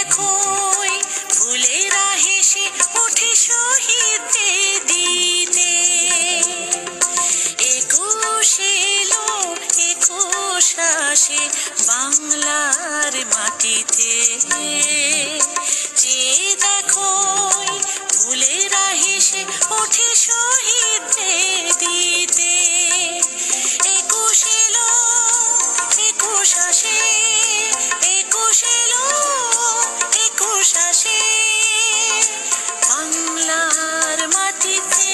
দেখোই ফুলেরা হেসে ওঠে শহীদদের দিতে। একুশ এলো, একুশ আসে বাংলার মাটিতে। যে দেখোই ফুলেরা হেসে ওঠে শহীদদের দিতে। একুশ এলো, একুশ আসে, একুশ এলো, একুশ আসে বাংলার মাটিতে।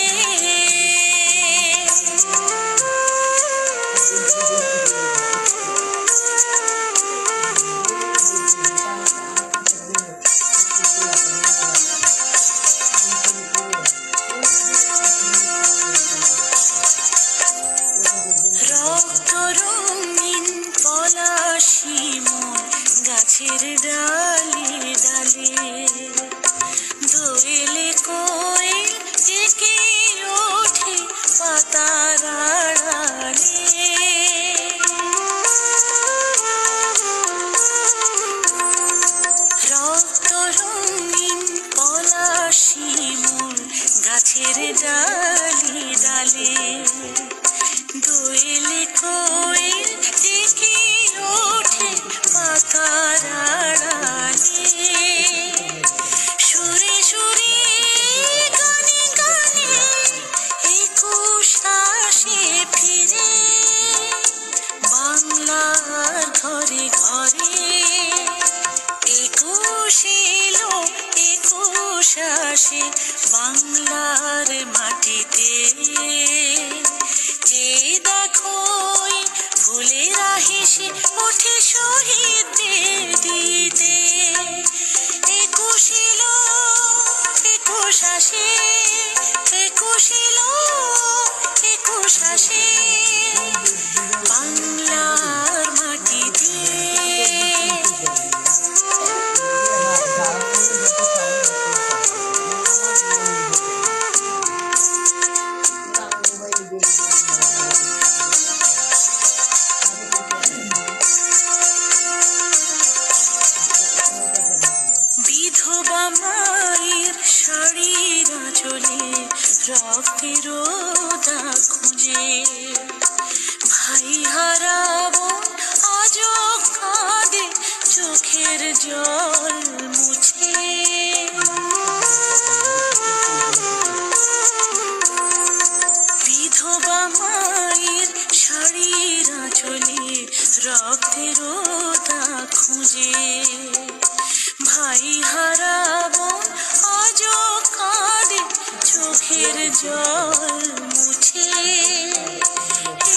রক্ত রঙিন পলাশি মন গাছের ডালে ডালে। দোয়েলে কোয়েল ডেকে ওঠে পাতার আড়ালে। রক্ত রঙিন পলাশি মন গাছের ডালে ডালে। দোয়েলে কোয়েল ডেকে ওঠে পাতার আড়ালে। সুরে সুরে গানে গানে একুশ আসে ফিরে বাংলার ঘরে ঘরে। একুশ এলো, একুশ আসে বাংলার মাটিতে। যে দেখোই ফুলেরা হেসে ওঠে শহীদদের দিতে। একুশ এলো, একুশ আসে, একুশ এলো, একুশ আসে বাংলার মাটিতে। বিধবা মায়ের শাড়ির আঁচলে রক্তের দাগ খুঁজে। ভাই হারাবো আজও কাঁদে চোখের জল মুছে। বিধবা মায়ের শাড়ির আঁচলে রক্তের দাগ খুঁজে। ভাই হারাবো আজও কাঁদে চোখের জল মুছে।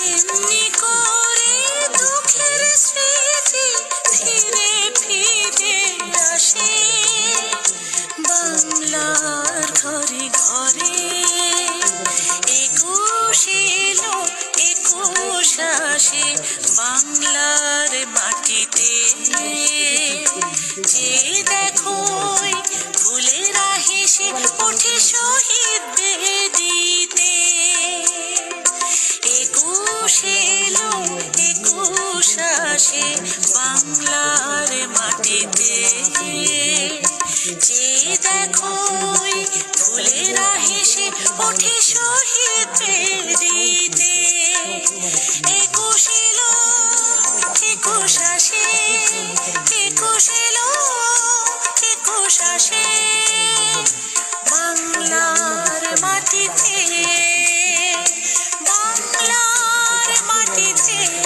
এমনি করে দুঃখের স্মৃতি ফিরে ফিরে আসে বাংলার ঘরে ঘরে। একুশ এলো, একুশ আসে বাংলার মাটিতে। যে দেখোই ফুলেরা হেসে ওঠে শহীদদের দিতে। একুশ এলো, একুশ আসে বাংলার মাটিতে। যে দেখোই ফুলেরা হেসে ওঠে শহীদদের দিতে। একুশ এলো, একুশ আসে, একুশ এলো, একুশ আসে বাংলার মাটিতে, বাংলার মাটিতে।